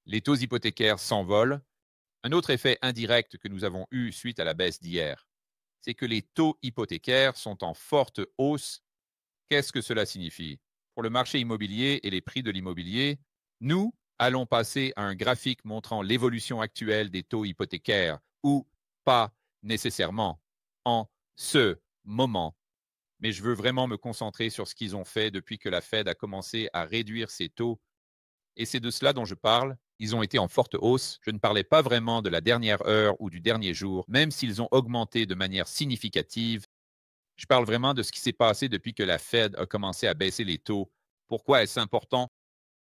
Les taux hypothécaires s'envolent. Un autre effet indirect que nous avons eu suite à la baisse d'hier, c'est que les taux hypothécaires sont en forte hausse. Qu'est-ce que cela signifie? Pour le marché immobilier et les prix de l'immobilier, nous allons passer à un graphique montrant l'évolution actuelle des taux hypothécaires, ou pas nécessairement en ce moment. Mais je veux vraiment me concentrer sur ce qu'ils ont fait depuis que la Fed a commencé à réduire ses taux. Et c'est de cela dont je parle. Ils ont été en forte hausse. Je ne parlais pas vraiment de la dernière heure ou du dernier jour, même s'ils ont augmenté de manière significative. Je parle vraiment de ce qui s'est passé depuis que la Fed a commencé à baisser les taux. Pourquoi est-ce important?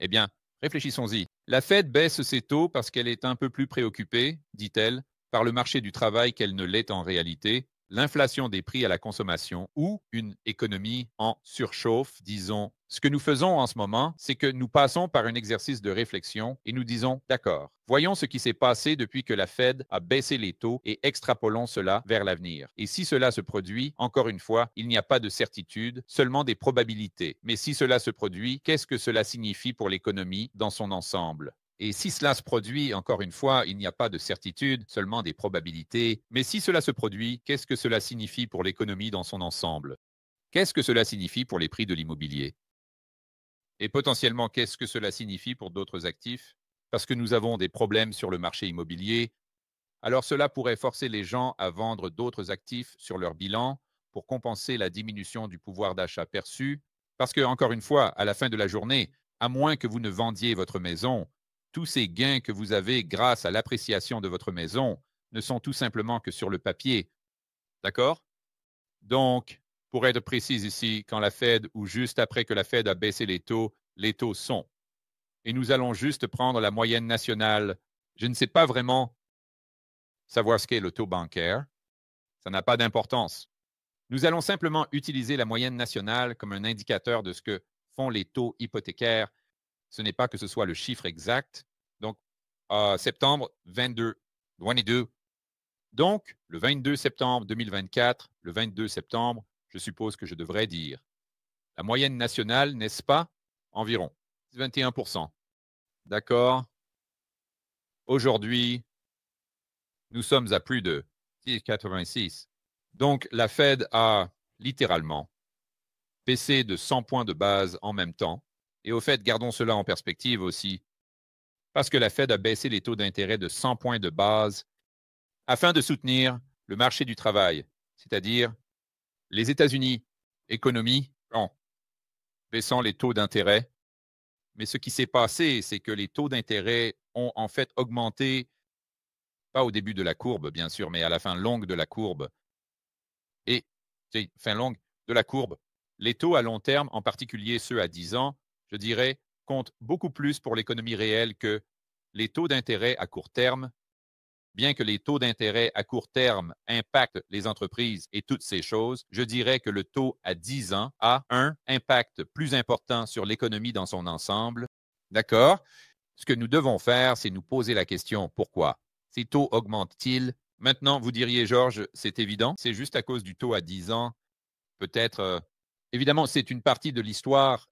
Eh bien, réfléchissons-y. La Fed baisse ses taux parce qu'elle est un peu plus préoccupée, dit-elle, par le marché du travail qu'elle ne l'est en réalité, l'inflation des prix à la consommation ou une économie en surchauffe, disons. Ce que nous faisons en ce moment, c'est que nous passons par un exercice de réflexion et nous disons, d'accord, voyons ce qui s'est passé depuis que la Fed a baissé les taux et extrapolons cela vers l'avenir. Et si cela se produit, encore une fois, il n'y a pas de certitude, seulement des probabilités. Mais si cela se produit, qu'est-ce que cela signifie pour l'économie dans son ensemble? Et si cela se produit, encore une fois, il n'y a pas de certitude, seulement des probabilités. Mais si cela se produit, qu'est-ce que cela signifie pour l'économie dans son ensemble? Qu'est-ce que cela signifie pour les prix de l'immobilier? Et potentiellement, qu'est-ce que cela signifie pour d'autres actifs? Parce que nous avons des problèmes sur le marché immobilier, alors cela pourrait forcer les gens à vendre d'autres actifs sur leur bilan pour compenser la diminution du pouvoir d'achat perçu. Parce que, encore une fois, à la fin de la journée, à moins que vous ne vendiez votre maison, tous ces gains que vous avez grâce à l'appréciation de votre maison ne sont tout simplement que sur le papier. D'accord? Donc, pour être précis ici, quand la Fed ou juste après que la Fed a baissé les taux sont. Et nous allons juste prendre la moyenne nationale. Je ne sais pas vraiment savoir ce qu'est le taux bancaire. Ça n'a pas d'importance. Nous allons simplement utiliser la moyenne nationale comme un indicateur de ce que font les taux hypothécaires. Ce n'est pas que ce soit le chiffre exact. Donc, septembre 22, 22. Donc, le 22 septembre 2024, le 22 septembre, je suppose que je devrais dire la moyenne nationale, n'est-ce pas? Environ 21%. D'accord? Aujourd'hui, nous sommes à plus de 6,86. Donc, la Fed a littéralement baissé de 100 points de base en même temps. Et au fait, gardons cela en perspective aussi, parce que la Fed a baissé les taux d'intérêt de 100 points de base afin de soutenir le marché du travail, c'est-à-dire les États-Unis, économie, en baissant les taux d'intérêt. Mais ce qui s'est passé, c'est que les taux d'intérêt ont en fait augmenté, pas au début de la courbe, bien sûr, mais à la fin longue de la courbe. Et, fin longue de la courbe, les taux à long terme, en particulier ceux à 10 ans, je dirais, comptent beaucoup plus pour l'économie réelle que les taux d'intérêt à court terme, bien que les taux d'intérêt à court terme impactent les entreprises et toutes ces choses, je dirais que le taux à 10 ans a un impact plus important sur l'économie dans son ensemble. D'accord? Ce que nous devons faire, c'est nous poser la question pourquoi? Ces taux augmentent-ils? Maintenant, vous diriez, Georges, c'est évident, c'est juste à cause du taux à 10 ans. Peut-être, évidemment, c'est une partie de l'histoire,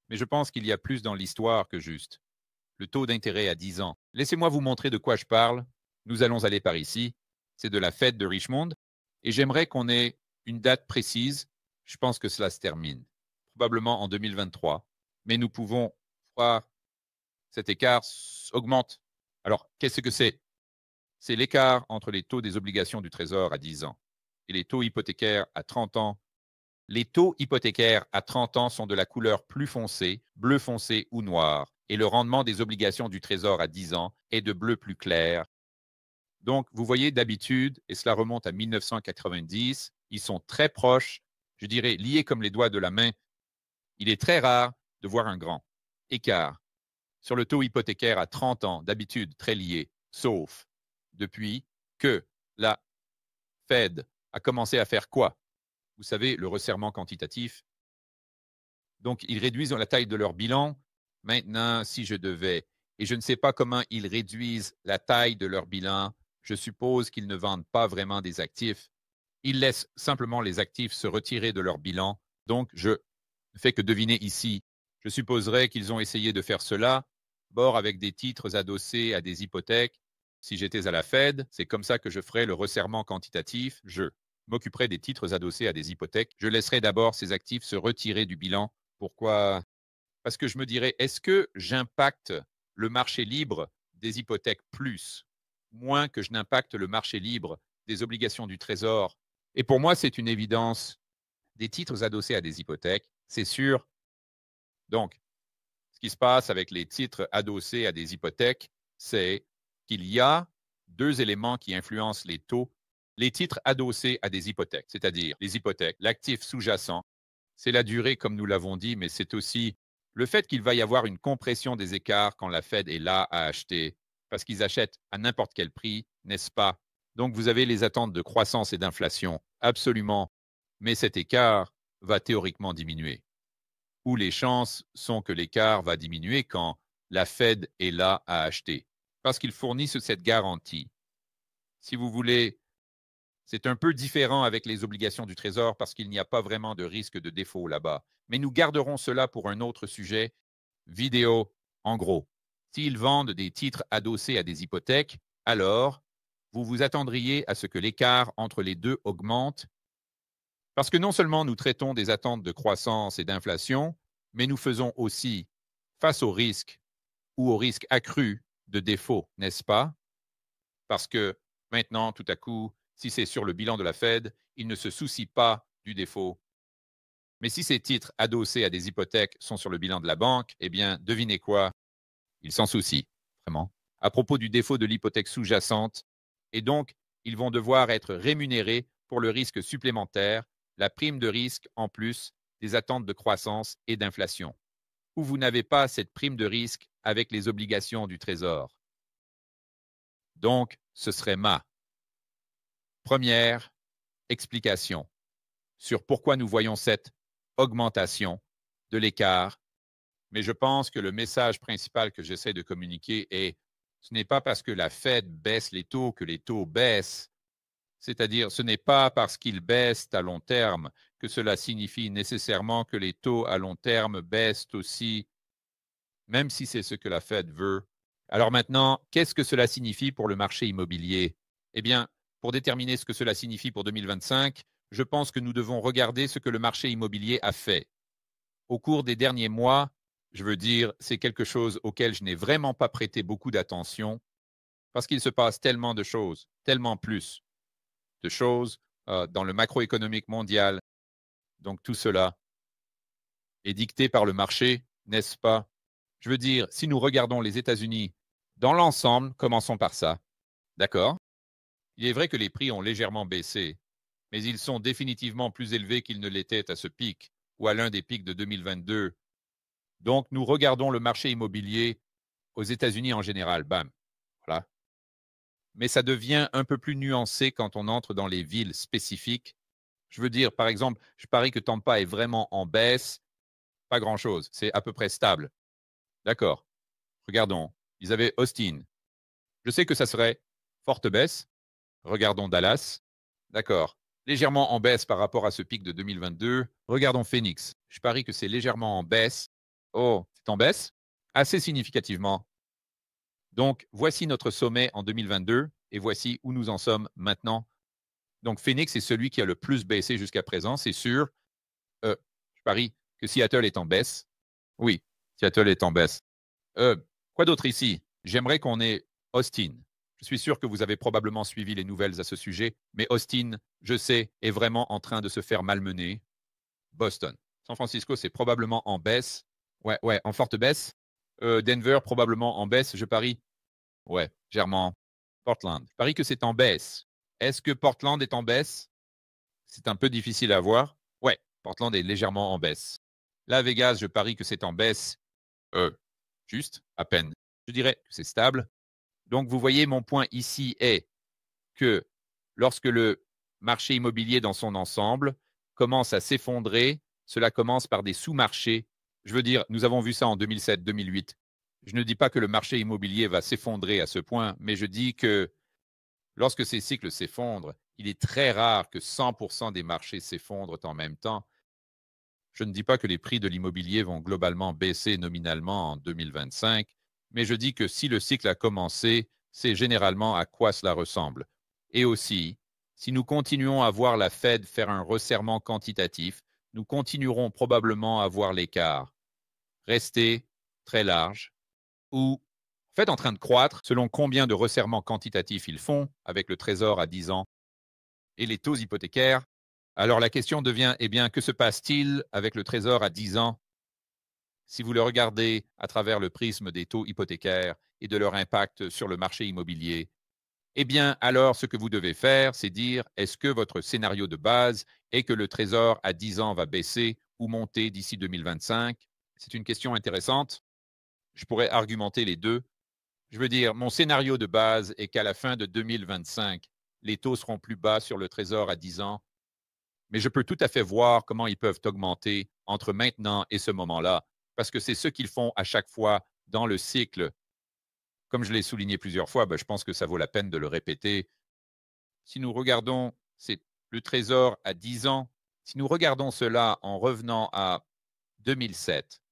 mais je pense qu'il y a plus dans l'histoire que juste le taux d'intérêt à 10 ans. Laissez-moi vous montrer de quoi je parle. Nous allons aller par ici. C'est de la fête de Richmond. Et j'aimerais qu'on ait une date précise. Je pense que cela se termine, probablement en 2023. Mais nous pouvons voir cet écart augmente. Alors, qu'est-ce que c'est? C'est l'écart entre les taux des obligations du Trésor à 10 ans et les taux hypothécaires à 30 ans. Les taux hypothécaires à 30 ans sont de la couleur plus foncée, bleu foncé ou noir, et le rendement des obligations du Trésor à 10 ans est de bleu plus clair. Donc, vous voyez, d'habitude, et cela remonte à 1990, ils sont très proches, je dirais liés comme les doigts de la main. Il est très rare de voir un grand écart sur le taux hypothécaire à 30 ans, d'habitude très lié, sauf depuis que la Fed a commencé à faire quoi? Vous savez, le resserrement quantitatif. Donc, ils réduisent la taille de leur bilan. Maintenant, si je devais, et je ne sais pas comment ils réduisent la taille de leur bilan, je suppose qu'ils ne vendent pas vraiment des actifs. Ils laissent simplement les actifs se retirer de leur bilan. Donc, je ne fais que deviner ici. Je supposerais qu'ils ont essayé de faire cela. bord avec des titres adossés à des hypothèques. Si j'étais à la Fed, c'est comme ça que je ferais le resserrement quantitatif. Je m'occuperai des titres adossés à des hypothèques. Je laisserai d'abord ces actifs se retirer du bilan. Pourquoi? Parce que je me dirais, est-ce que j'impacte le marché libre des hypothèques plus, moins que je n'impacte le marché libre des obligations du Trésor? Et pour moi, c'est une évidence. Des titres adossés à des hypothèques, c'est sûr. Donc, ce qui se passe avec les titres adossés à des hypothèques, c'est qu'il y a deux éléments qui influencent les taux. Les titres adossés à des hypothèques, c'est-à-dire les hypothèques, l'actif sous-jacent, c'est la durée, comme nous l'avons dit, mais c'est aussi le fait qu'il va y avoir une compression des écarts quand la Fed est là à acheter, parce qu'ils achètent à n'importe quel prix, n'est-ce pas? Donc, vous avez les attentes de croissance et d'inflation, absolument, mais cet écart va théoriquement diminuer. Ou les chances sont que l'écart va diminuer quand la Fed est là à acheter, parce qu'ils fournissent cette garantie. Si vous voulez, c'est un peu différent avec les obligations du Trésor parce qu'il n'y a pas vraiment de risque de défaut là-bas. Mais nous garderons cela pour un autre sujet vidéo. En gros, s'ils vendent des titres adossés à des hypothèques, alors vous vous attendriez à ce que l'écart entre les deux augmente parce que non seulement nous traitons des attentes de croissance et d'inflation, mais nous faisons aussi face au risque ou au risque accru de défaut, n'est-ce pas? Parce que maintenant, tout à coup, si c'est sur le bilan de la Fed, il ne se soucie pas du défaut. Mais si ces titres adossés à des hypothèques sont sur le bilan de la banque, eh bien, devinez quoi? Ils s'en soucient, vraiment, à propos du défaut de l'hypothèque sous-jacente. Et donc, ils vont devoir être rémunérés pour le risque supplémentaire, la prime de risque en plus des attentes de croissance et d'inflation. Ou vous n'avez pas cette prime de risque avec les obligations du Trésor. Donc, ce serait ma première explication sur pourquoi nous voyons cette augmentation de l'écart. Mais je pense que le message principal que j'essaie de communiquer est ce n'est pas parce que la Fed baisse les taux que les taux baissent. C'est-à-dire, ce n'est pas parce qu'ils baissent à long terme que cela signifie nécessairement que les taux à long terme baissent aussi, même si c'est ce que la Fed veut. Alors maintenant, qu'est-ce que cela signifie pour le marché immobilier? Eh bien, pour déterminer ce que cela signifie pour 2025, je pense que nous devons regarder ce que le marché immobilier a fait. Au cours des derniers mois, je veux dire, c'est quelque chose auquel je n'ai vraiment pas prêté beaucoup d'attention parce qu'il se passe tellement de choses, tellement plus de choses dans le macroéconomique mondial. Donc tout cela est dicté par le marché, n'est-ce pas? Je veux dire, si nous regardons les États-Unis dans l'ensemble, commençons par ça. D'accord? Il est vrai que les prix ont légèrement baissé, mais ils sont définitivement plus élevés qu'ils ne l'étaient à ce pic ou à l'un des pics de 2022. Donc, nous regardons le marché immobilier aux États-Unis en général. Bam. Voilà. Mais ça devient un peu plus nuancé quand on entre dans les villes spécifiques. Je veux dire, par exemple, je parie que Tampa est vraiment en baisse. Pas grand-chose. C'est à peu près stable. D'accord. Regardons. Ils avaient Austin. Je sais que ça serait forte baisse. Regardons Dallas. D'accord. Légèrement en baisse par rapport à ce pic de 2022. Regardons Phoenix. Je parie que c'est légèrement en baisse. Oh, c'est en baisse? Assez significativement. Donc, voici notre sommet en 2022 et voici où nous en sommes maintenant. Donc, Phoenix est celui qui a le plus baissé jusqu'à présent, c'est sûr. Je parie que Seattle est en baisse. Oui, Seattle est en baisse. Quoi d'autre ici? J'aimerais qu'on ait Austin. Je suis sûr que vous avez probablement suivi les nouvelles à ce sujet, mais Austin, je sais, est vraiment en train de se faire malmener. Boston. San Francisco, c'est probablement en baisse. Ouais, ouais, en forte baisse. Denver, probablement en baisse, je parie. Ouais, Germain. Portland. Je parie que c'est en baisse. Est-ce que Portland est en baisse? C'est un peu difficile à voir. Ouais, Portland est légèrement en baisse. Là, Vegas, je parie que c'est en baisse. Juste, à peine. Je dirais que c'est stable. Donc, vous voyez, mon point ici est que lorsque le marché immobilier dans son ensemble commence à s'effondrer, cela commence par des sous-marchés. Je veux dire, nous avons vu ça en 2007-2008. Je ne dis pas que le marché immobilier va s'effondrer à ce point, mais je dis que lorsque ces cycles s'effondrent, il est très rare que 100% des marchés s'effondrent en même temps. Je ne dis pas que les prix de l'immobilier vont globalement baisser nominalement en 2025, mais je dis que si le cycle a commencé, c'est généralement à quoi cela ressemble. Et aussi, si nous continuons à voir la Fed faire un resserrement quantitatif, nous continuerons probablement à voir l'écart rester très large ou en fait en train de croître selon combien de resserrements quantitatifs ils font avec le trésor à 10 ans et les taux hypothécaires. Alors la question devient, eh bien, que se passe-t-il avec le trésor à 10 ans si vous le regardez à travers le prisme des taux hypothécaires et de leur impact sur le marché immobilier? Eh bien, alors, ce que vous devez faire, c'est dire, est-ce que votre scénario de base est que le trésor à 10 ans va baisser ou monter d'ici 2025? C'est une question intéressante. Je pourrais argumenter les deux. Je veux dire, mon scénario de base est qu'à la fin de 2025, les taux seront plus bas sur le trésor à 10 ans, mais je peux tout à fait voir comment ils peuvent augmenter entre maintenant et ce moment-là, parce que c'est ce qu'ils font à chaque fois dans le cycle. Comme je l'ai souligné plusieurs fois, je pense que ça vaut la peine de le répéter. Si nous regardons le trésor à 10 ans, si nous regardons cela en revenant à 2007,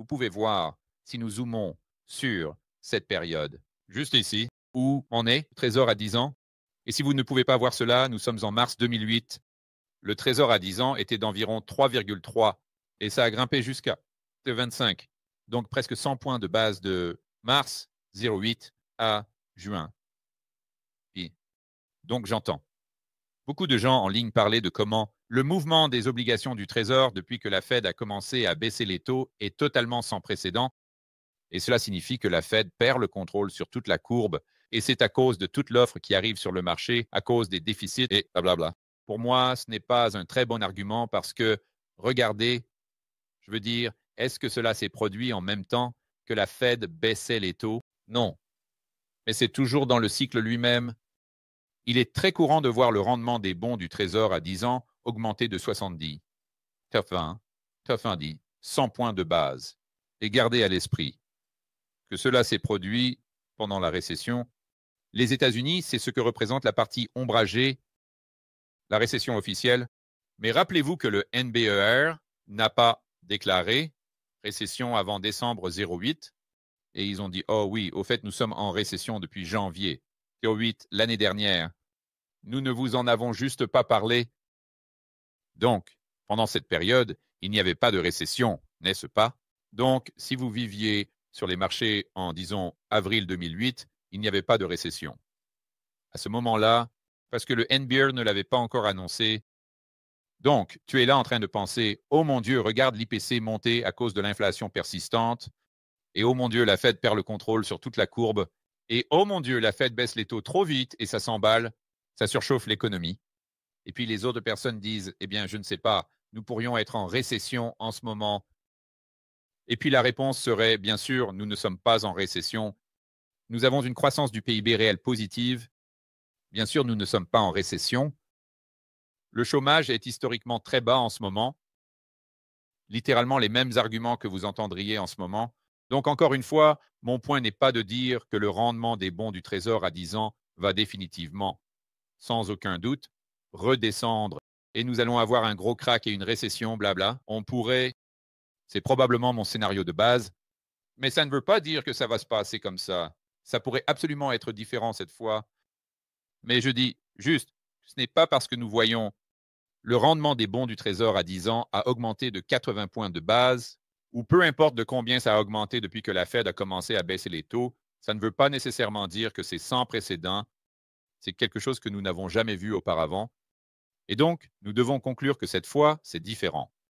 vous pouvez voir, si nous zoomons sur cette période, juste ici, où on est, trésor à 10 ans. Et si vous ne pouvez pas voir cela, nous sommes en mars 2008. Le trésor à 10 ans était d'environ 3,3 et ça a grimpé jusqu'à 25. Donc presque 100 points de base de mars 08 à juin. Et donc j'entends beaucoup de gens en ligne parler de comment le mouvement des obligations du Trésor depuis que la Fed a commencé à baisser les taux est totalement sans précédent. Et cela signifie que la Fed perd le contrôle sur toute la courbe. Et c'est à cause de toute l'offre qui arrive sur le marché, à cause des déficits et blablabla. Pour moi, ce n'est pas un très bon argument parce que, regardez, je veux dire, est-ce que cela s'est produit en même temps que la Fed baissait les taux? Non. Mais c'est toujours dans le cycle lui-même. Il est très courant de voir le rendement des bons du Trésor à 10 ans augmenter de 70, 80, 90, 100 points de base. Et gardez à l'esprit que cela s'est produit pendant la récession. Les États-Unis, c'est ce que représente la partie ombragée, la récession officielle. Mais rappelez-vous que le NBER n'a pas déclaré récession avant décembre 08. Et ils ont dit, oh oui, au fait, nous sommes en récession depuis janvier 08 l'année dernière. Nous ne vous en avons juste pas parlé. Donc, pendant cette période, il n'y avait pas de récession, n'est-ce pas? Donc, si vous viviez sur les marchés en, disons, avril 2008, il n'y avait pas de récession. À ce moment-là, parce que le NBER ne l'avait pas encore annoncé. Donc, tu es là en train de penser, oh mon Dieu, regarde l'IPC monter à cause de l'inflation persistante. Et oh mon Dieu, la Fed perd le contrôle sur toute la courbe. Et oh mon Dieu, la Fed baisse les taux trop vite et ça s'emballe, ça surchauffe l'économie. Et puis les autres personnes disent, eh bien, je ne sais pas, nous pourrions être en récession en ce moment. Et puis la réponse serait, bien sûr, nous ne sommes pas en récession. Nous avons une croissance du PIB réel positive. Bien sûr, nous ne sommes pas en récession. Le chômage est historiquement très bas en ce moment. Littéralement les mêmes arguments que vous entendriez en ce moment. Donc, encore une fois, mon point n'est pas de dire que le rendement des bons du Trésor à 10 ans va définitivement, sans aucun doute, redescendre et nous allons avoir un gros crack et une récession, blabla. On pourrait, c'est probablement mon scénario de base, mais ça ne veut pas dire que ça va se passer comme ça. Ça pourrait absolument être différent cette fois. Mais je dis juste, ce n'est pas parce que nous voyons le rendement des bons du Trésor à 10 ans a augmenté de 80 points de base, ou peu importe de combien ça a augmenté depuis que la Fed a commencé à baisser les taux, ça ne veut pas nécessairement dire que c'est sans précédent. C'est quelque chose que nous n'avons jamais vu auparavant. Et donc, nous devons conclure que cette fois, c'est différent.